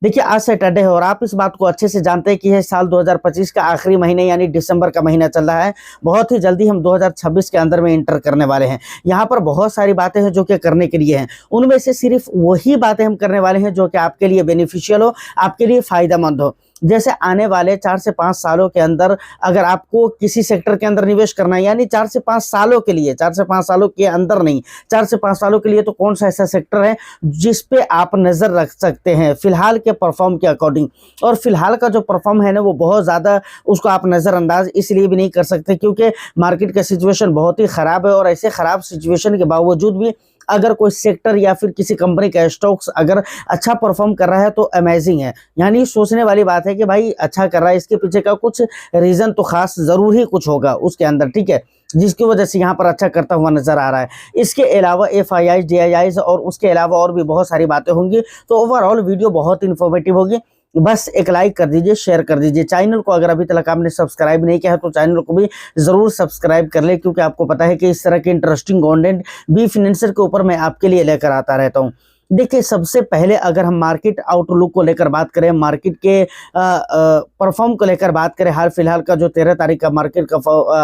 देखिए आज सैटरडे है और आप इस बात को अच्छे से जानते हैं कि यह साल 2025 का आखिरी महीने यानी दिसंबर का महीना चल रहा है। बहुत ही जल्दी हम 2026 के अंदर में इंटर करने वाले हैं। यहाँ पर बहुत सारी बातें हैं जो कि करने के लिए हैं। उनमें से सिर्फ वही बातें हम करने वाले हैं जो कि आपके लिए बेनिफिशियल हो, आपके लिए फायदेमंद हो। जैसे आने वाले 4 से 5 सालों के अंदर अगर आपको किसी सेक्टर के अंदर निवेश करना है, यानी 4 से 5 सालों के लिए, 4 से 5 सालों के अंदर नहीं, 4 से 5 सालों के लिए, तो कौन सा ऐसा सेक्टर है जिस पे आप नज़र रख सकते हैं फिलहाल के परफॉर्म के अकॉर्डिंग। और फिलहाल का जो परफॉर्म है ना, वो बहुत ज़्यादा उसको आप नज़रअंदाज इसलिए भी नहीं कर सकते क्योंकि मार्केट का सिचुएशन बहुत ही ख़राब है। और ऐसे ख़राब सिचुएशन के बावजूद भी अगर कोई सेक्टर या फिर किसी कंपनी का स्टॉक्स अगर अच्छा परफॉर्म कर रहा है तो अमेजिंग है। यानी सोचने वाली बात है कि भाई अच्छा कर रहा है, इसके पीछे का कुछ रीज़न तो खास ज़रूर ही कुछ होगा उसके अंदर, ठीक है, जिसकी वजह से यहाँ पर अच्छा करता हुआ नजर आ रहा है। इसके अलावा FIIs, DIIs और उसके अलावा और भी बहुत सारी बातें होंगी। तो ओवरऑल वीडियो बहुत इन्फॉर्मेटिव होगी। बस एक लाइक कर दीजिए, शेयर कर दीजिए। चैनल को अगर अभी तक आपने सब्सक्राइब नहीं किया है तो चैनल को भी ज़रूर सब्सक्राइब कर ले, क्योंकि आपको पता है कि इस तरह के इंटरेस्टिंग कंटेंट बी फाइनेंसर के ऊपर मैं आपके लिए लेकर आता रहता हूँ। देखिए सबसे पहले अगर हम मार्केट आउटलुक को लेकर बात करें, मार्केट के परफॉर्म को लेकर बात करें, हाल फिलहाल का जो 13 तारीख का मार्केट का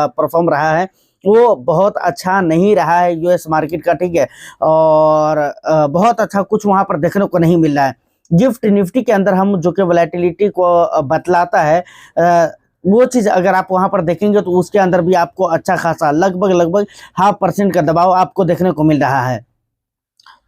परफॉर्म रहा है वो बहुत अच्छा नहीं रहा है US मार्केट का, ठीक है। और बहुत अच्छा कुछ वहाँ पर देखने को नहीं मिल रहा है। गिफ्ट निफ्टी के अंदर हम जो कि वोलेटिलिटी को बतलाता है, वो चीज़ अगर आप वहाँ पर देखेंगे तो उसके अंदर भी आपको अच्छा खासा लगभग 0.5% का दबाव आपको देखने को मिल रहा है।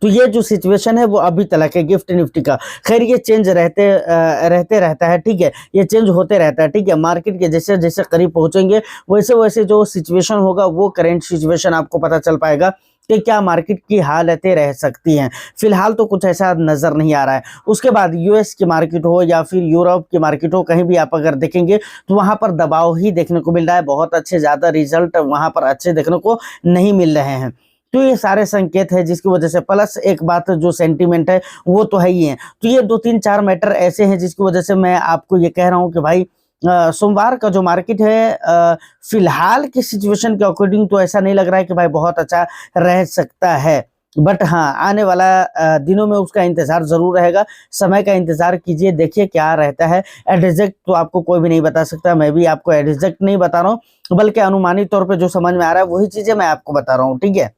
तो ये जो सिचुएशन है वो अभी तक है गिफ्ट निफ्टी का। खैर ये चेंज रहता है, ठीक है, ये चेंज होते रहता है, ठीक है। मार्केट के जैसे जैसे करीब पहुंचेंगे वैसे वैसे जो सिचुएशन होगा वो करंट सिचुएशन आपको पता चल पाएगा कि क्या मार्केट की हालतें रह सकती हैं। फिलहाल तो कुछ ऐसा नज़र नहीं आ रहा है। उसके बाद US की मार्केट हो या फिर यूरोप की मार्केट हो, कहीं भी आप अगर देखेंगे तो वहाँ पर दबाव ही देखने को मिल रहा है। बहुत अच्छे ज़्यादा रिजल्ट वहाँ पर अच्छे देखने को नहीं मिल रहे हैं। तो ये सारे संकेत है जिसकी वजह से, प्लस एक बात जो सेंटीमेंट है वो तो है ही है। तो ये 2-3-4 मैटर ऐसे हैं जिसकी वजह से मैं आपको ये कह रहा हूँ कि भाई सोमवार का जो मार्केट है फिलहाल की सिचुएशन के अकॉर्डिंग तो ऐसा नहीं लग रहा है कि भाई बहुत अच्छा रह सकता है। बट हाँ, आने वाला दिनों में उसका इंतजार जरूर रहेगा। समय का इंतजार कीजिए, देखिए क्या रहता है। एग्जैक्ट तो आपको कोई भी नहीं बता सकता, मैं भी आपको एग्जैक्ट नहीं बता रहा हूँ, बल्कि अनुमानित तौर पे जो समझ में आ रहा है वही चीजें मैं आपको बता रहा हूँ, ठीक है।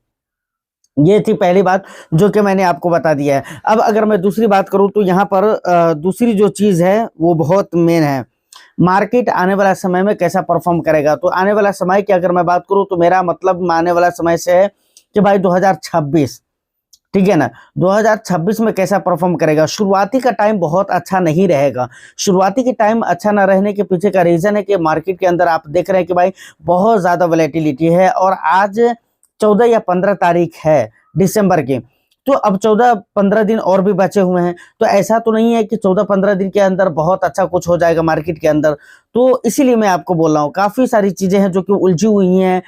ये थी पहली बात जो कि मैंने आपको बता दिया है। अब अगर मैं दूसरी बात करूं तो यहाँ पर दूसरी जो चीज़ है वो बहुत मेन है। मार्केट आने वाला समय में कैसा परफॉर्म करेगा। तो आने वाला समय की अगर मैं बात करूं तो मेरा मतलब आने वाला समय से है कि भाई 2026, ठीक है ना, 2026 में कैसा परफॉर्म करेगा। शुरुआती का टाइम बहुत अच्छा नहीं रहेगा। शुरुआती के टाइम अच्छा ना रहने के पीछे का रीज़न है कि मार्केट के अंदर आप देख रहे हैं कि भाई बहुत ज़्यादा वोलेटिलिटी है। और आज 14 या 15 तारीख है दिसंबर की, तो अब 14-15 दिन और भी बचे हुए हैं। तो ऐसा तो नहीं है कि 14-15 दिन के अंदर बहुत अच्छा कुछ हो जाएगा मार्केट के अंदर। तो इसीलिए मैं आपको बोल रहा हूँ, काफ़ी सारी चीज़ें हैं जो कि उलझी हुई हैं।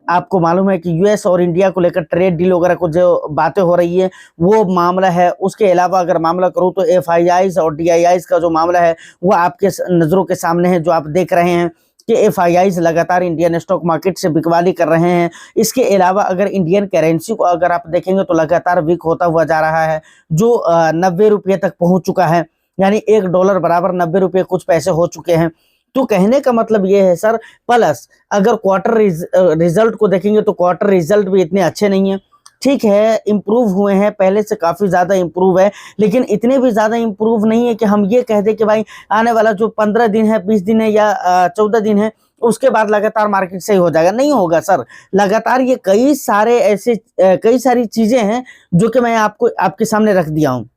आपको मालूम है कि US और इंडिया को लेकर ट्रेड डील वगैरह को जो बातें हो रही है वो मामला है। उसके अलावा अगर मामला करूँ तो FIIs और DIIs का जो मामला है वो आपके नज़रों के सामने है, जो आप देख रहे हैं कि FIIs लगातार इंडियन स्टॉक मार्केट से बिकवाली कर रहे हैं। इसके अलावा अगर इंडियन करेंसी को अगर आप देखेंगे तो लगातार वीक होता हुआ जा रहा है, जो 90 रुपये तक पहुंच चुका है। यानी $1 बराबर 90 रुपये कुछ पैसे हो चुके हैं। तो कहने का मतलब ये है सर, प्लस अगर क्वार्टर रिजल्ट को देखेंगे तो क्वार्टर रिजल्ट भी इतने अच्छे नहीं है, ठीक है, इम्प्रूव हुए हैं, पहले से काफ़ी ज़्यादा इम्प्रूव है, लेकिन इतने भी ज़्यादा इम्प्रूव नहीं है कि हम ये कह दें कि भाई आने वाला जो 15 दिन है, 20 दिन है या 14 दिन है उसके बाद लगातार मार्केट सही हो जाएगा। नहीं होगा सर। लगातार ये कई सारी चीज़ें हैं जो कि मैं आपको आपके सामने रख दिया हूँ।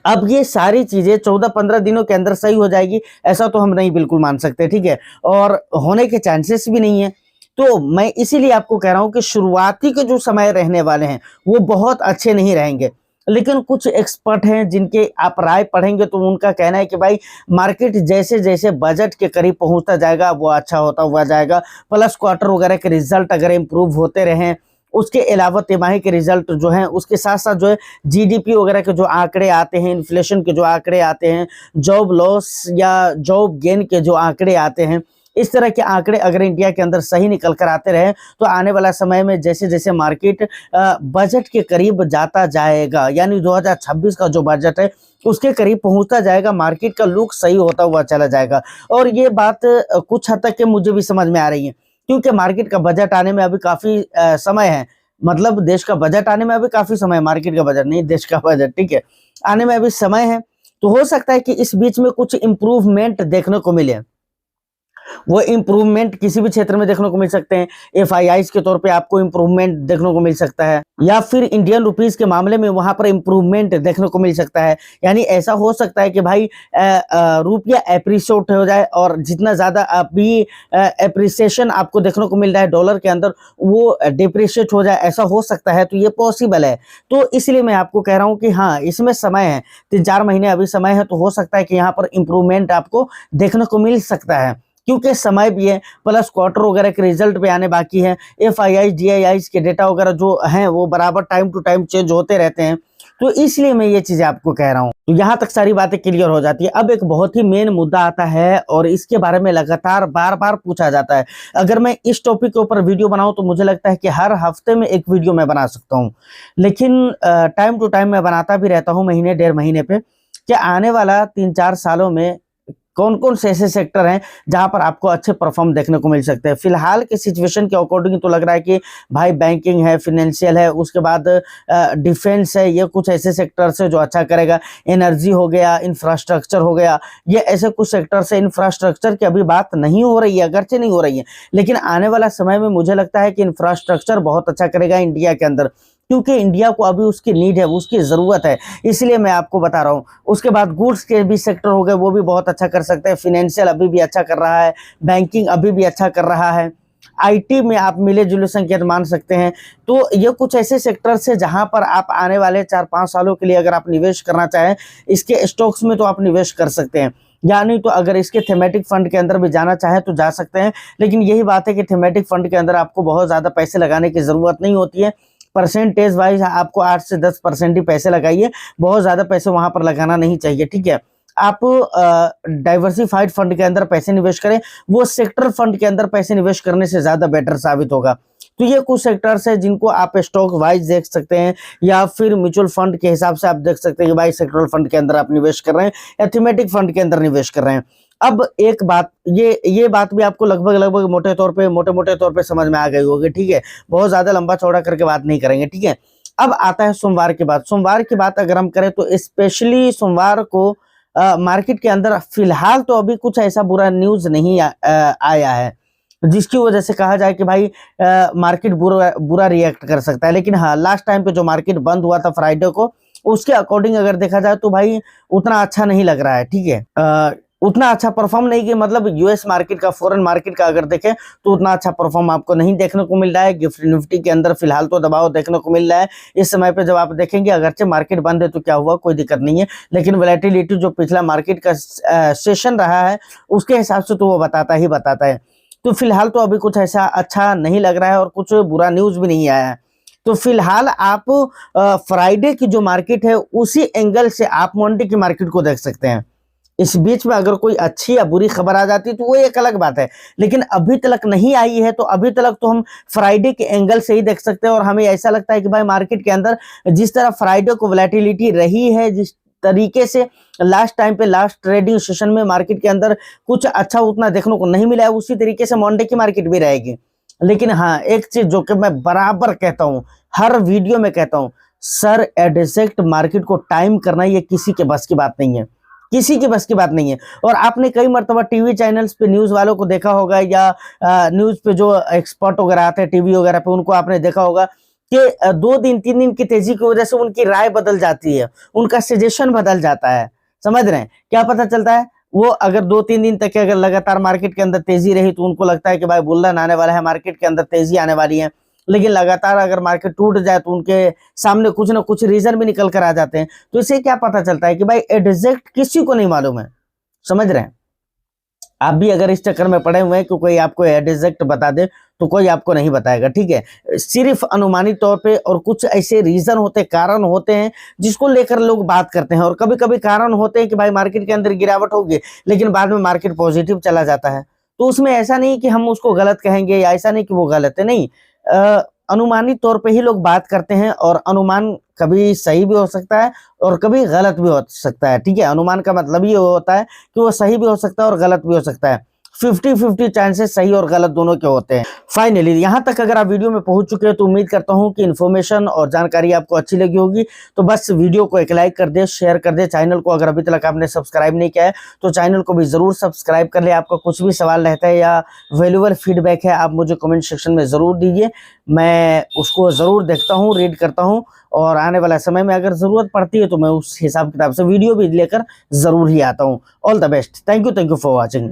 अब ये सारी चीज़ें 14-15 दिनों के अंदर सही हो जाएगी ऐसा तो हम नहीं बिल्कुल मान सकते, ठीक है, और होने के चांसेस भी नहीं है। तो मैं इसीलिए आपको कह रहा हूं कि शुरुआती के जो समय रहने वाले हैं वो बहुत अच्छे नहीं रहेंगे। लेकिन कुछ एक्सपर्ट हैं जिनके आप राय पढ़ेंगे तो उनका कहना है कि भाई मार्केट जैसे जैसे बजट के करीब पहुंचता जाएगा वो अच्छा होता हुआ जाएगा। प्लस क्वार्टर वगैरह के रिजल्ट अगर इम्प्रूव होते रहें, उसके अलावा तिमाही के रिजल्ट जो हैं, उसके साथ साथ जो है GDP वगैरह के जो आंकड़े आते हैं, इन्फ्लेशन के जो आंकड़े आते हैं, जॉब लॉस या जॉब गेन के जो आंकड़े आते हैं, इस तरह के आंकड़े अगर इंडिया के अंदर सही निकल कर आते रहे तो आने वाला समय में जैसे जैसे मार्केट बजट के करीब जाता जाएगा, यानी 2026 का जो बजट है उसके करीब पहुंचता जाएगा, मार्केट का लुक सही होता हुआ चला जाएगा। और ये बात कुछ हद तक के मुझे भी समझ में आ रही है, क्योंकि मार्केट का बजट आने में अभी काफी समय है। मतलब देश का बजट आने में अभी काफी समय है, मार्केट का बजट नहीं, देश का बजट, ठीक है, आने में अभी समय है। तो हो सकता है कि इस बीच में कुछ इम्प्रूवमेंट देखने को मिले। वो इम्प्रूवमेंट किसी भी क्षेत्र में देखने को मिल सकते हैं। एफआईआईज के तौर पे आपको इम्प्रूवमेंट देखने को मिल सकता है, या फिर इंडियन रुपीस के मामले में वहां पर इम्प्रूवमेंट देखने को मिल सकता है। यानी ऐसा हो सकता है कि भाई रुपया एप्रिशिएट हो जाए, और जितना ज्यादा अभी एप्रिसिएशन आपको देखने को मिल रहा है डॉलर के अंदर, वो डिप्रिशिएट हो जाए, ऐसा हो सकता है। तो ये पॉसिबल है। तो इसलिए मैं आपको कह रहा हूँ कि हाँ, इसमें समय है, 3-4 महीने अभी समय है। तो हो सकता है कि यहाँ पर इम्प्रूवमेंट आपको देखने को मिल सकता है, क्योंकि समय भी है, प्लस क्वार्टर वगैरह के रिजल्ट भी आने बाकी है। एफआईआई डीआईआई के डेटा वगैरह जो हैं वो बराबर टाइम टू टाइम चेंज होते रहते हैं। तो इसलिए मैं ये चीजें आपको कह रहा हूँ। तो यहाँ तक सारी बातें क्लियर हो जाती है। अब एक बहुत ही मेन मुद्दा आता है, और इसके बारे में लगातार बार बार पूछा जाता है। अगर मैं इस टॉपिक के ऊपर वीडियो बनाऊं तो मुझे लगता है कि हर हफ्ते में एक वीडियो मैं बना सकता हूँ, लेकिन टाइम टू टाइम मैं बनाता भी रहता हूँ, महीने 1.5 महीने पे, कि आने वाला 3-4 सालों में कौन कौन से ऐसे सेक्टर हैं जहां पर आपको अच्छे परफॉर्म देखने को मिल सकते हैं। फिलहाल के सिचुएशन के अकॉर्डिंग तो लग रहा है कि भाई बैंकिंग है, फाइनेंशियल है, उसके बाद डिफेंस है, ये कुछ ऐसे सेक्टर्स है जो अच्छा करेगा। एनर्जी हो गया, इंफ्रास्ट्रक्चर हो गया, ये ऐसे कुछ सेक्टर्स है। इंफ्रास्ट्रक्चर की अभी बात नहीं हो रही है, अगरचे नहीं हो रही है, लेकिन आने वाला समय में मुझे लगता है कि इंफ्रास्ट्रक्चर बहुत अच्छा करेगा इंडिया के अंदर, क्योंकि इंडिया को अभी उसकी नीड है, उसकी ज़रूरत है, इसलिए मैं आपको बता रहा हूँ। उसके बाद गुड्स के भी सेक्टर हो गए, वो भी बहुत अच्छा कर सकते हैं। फाइनेंशियल अभी भी अच्छा कर रहा है, बैंकिंग अभी भी अच्छा कर रहा है, आईटी में आप मिले जुले संकेत मान सकते हैं। तो ये कुछ ऐसे सेक्टर्स है जहां पर आप आने वाले 4-5 सालों के लिए अगर आप निवेश करना चाहें इसके स्टॉक्स में, तो आप निवेश कर सकते हैं। यानी तो अगर इसके थीमेटिक फंड के अंदर भी जाना चाहे तो जा सकते हैं, लेकिन यही बात है कि थीमेटिक फंड के अंदर आपको बहुत ज़्यादा पैसे लगाने की ज़रूरत नहीं होती है। परसेंटेज वाइज आपको 8 से 10% ही पैसे लगाइए, बहुत ज़्यादा पैसे वहां पर लगाना नहीं चाहिए, ठीक है। आप डाइवर्सिफाइड फंड के अंदर पैसे निवेश करें, वो सेक्टर फंड के अंदर पैसे निवेश करने से ज़्यादा बेटर साबित होगा। तो ये कुछ सेक्टर्स है जिनको आप स्टॉक वाइज देख सकते हैं, या फिर म्यूचुअल फंड के हिसाब से आप देख सकते हैं कि भाई सेक्टरल फंड के अंदर आप निवेश कर रहे हैं या थीमेटिक फंड के अंदर निवेश कर रहे हैं। अब एक बात, ये बात भी आपको लगभग मोटे मोटे तौर पे समझ में आ गई होगी, ठीक है। बहुत ज्यादा लंबा चौड़ा करके बात नहीं करेंगे, ठीक है। अब आता है सोमवार की बात। सोमवार की बात अगर हम करें तो स्पेशली सोमवार को मार्केट के अंदर फिलहाल तो अभी कुछ ऐसा बुरा न्यूज नहीं आया है जिसकी वजह से कहा जाए कि भाई मार्केट बुरा रिएक्ट कर सकता है। लेकिन हाँ, लास्ट टाइम पे जो मार्केट बंद हुआ था फ्राइडे को, उसके अकॉर्डिंग अगर देखा जाए तो भाई उतना अच्छा नहीं लग रहा है, ठीक है। उतना अच्छा परफॉर्म नहीं किया, मतलब यूएस मार्केट का, फॉरेन मार्केट का अगर देखें तो उतना अच्छा परफॉर्म आपको नहीं देखने को मिल रहा है। गिफ्ट निफ्टी के अंदर फिलहाल तो दबाव देखने को मिल रहा है इस समय पे। जब आप देखेंगे अगरचे मार्केट बंद है तो क्या हुआ, कोई दिक्कत नहीं है, लेकिन वोलेटिलिटी जो पिछला मार्केट का सेशन रहा है उसके हिसाब से तो वो बताता है। तो फिलहाल तो अभी कुछ ऐसा अच्छा नहीं लग रहा है और कुछ बुरा न्यूज भी नहीं आया है। तो फिलहाल आप फ्राइडे की जो मार्केट है उसी एंगल से आप मंडे की मार्केट को देख सकते हैं। इस बीच में अगर कोई अच्छी या बुरी खबर आ जाती तो वो एक अलग बात है, लेकिन अभी तक नहीं आई है, तो अभी तक तो हम फ्राइडे के एंगल से ही देख सकते हैं। और हमें ऐसा लगता है कि भाई मार्केट के अंदर जिस तरह फ्राइडे को वोलेटिलिटी रही है, जिस तरीके से लास्ट टाइम पे लास्ट ट्रेडिंग सेशन में मार्केट के अंदर कुछ अच्छा उतना देखने को नहीं मिला है, उसी तरीके से मंडे की मार्केट भी रहेगी। लेकिन हाँ, एक चीज जो कि मैं बराबर कहता हूँ, हर वीडियो में कहता हूँ, सर एग्जैक्ट मार्केट को टाइम करना ये किसी के बस की बात नहीं है, किसी के बस की बात नहीं है। और आपने कई मरतबा टीवी चैनल्स पे न्यूज वालों को देखा होगा, या न्यूज पे जो एक्सपर्ट वगैरह आते हैं टीवी वगैरह पे, उनको आपने देखा होगा कि 2 दिन 3 दिन की तेजी की वजह से उनकी राय बदल जाती है, उनका सजेशन बदल जाता है। समझ रहे हैं क्या पता चलता है? वो अगर 2-3 दिन तक अगर लगातार मार्केट के अंदर तेजी रही तो उनको लगता है कि भाई बुल्रन आने वाला है, मार्केट के अंदर तेजी आने वाली है। लेकिन लगातार अगर मार्केट टूट जाए तो उनके सामने कुछ ना कुछ रीजन भी निकल कर आ जाते हैं। तो इससे क्या पता चलता है कि भाई एग्जैक्ट किसी को नहीं मालूम है। समझ रहे हैं? आप भी अगर इस चक्कर में पड़े हुए हैं कि कोई आपको एग्जैक्ट बता दे तो कोई आपको नहीं बताएगा, ठीक है। सिर्फ अनुमानित तौर पे, और कुछ ऐसे रीजन होते, कारण होते हैं जिसको लेकर लोग बात करते हैं। और कभी कभी कारण होते हैं कि भाई मार्केट के अंदर गिरावट होगी लेकिन बाद में मार्केट पॉजिटिव चला जाता है। तो उसमें ऐसा नहीं कि हम उसको गलत कहेंगे या ऐसा नहीं कि वो गलत है, नहीं। अनुमानित तौर पे ही लोग बात करते हैं और अनुमान कभी सही भी हो सकता है और कभी गलत भी हो सकता है, ठीक है। अनुमान का मतलब ये होता है कि वो सही भी हो सकता है और गलत भी हो सकता है। 50-50 चांसेस सही और गलत दोनों के होते हैं। फाइनली यहाँ तक अगर आप वीडियो में पहुंच चुके हैं तो उम्मीद करता हूं कि इन्फॉर्मेशन और जानकारी आपको अच्छी लगी होगी। तो बस वीडियो को एक लाइक कर दे, शेयर कर दे। चैनल को अगर अभी तक आपने सब्सक्राइब नहीं किया है तो चैनल को भी जरूर सब्सक्राइब कर ले। आपका कुछ भी सवाल रहता है या वैल्यूएबल फीडबैक है, आप मुझे कमेंट सेक्शन में जरूर दीजिए। मैं उसको जरूर देखता हूँ, रीड करता हूँ, और आने वाला समय में अगर जरूरत पड़ती है तो मैं उस हिसाब किताब से वीडियो भी लेकर जरूर ही आता हूँ। All the best. Thank you for watching.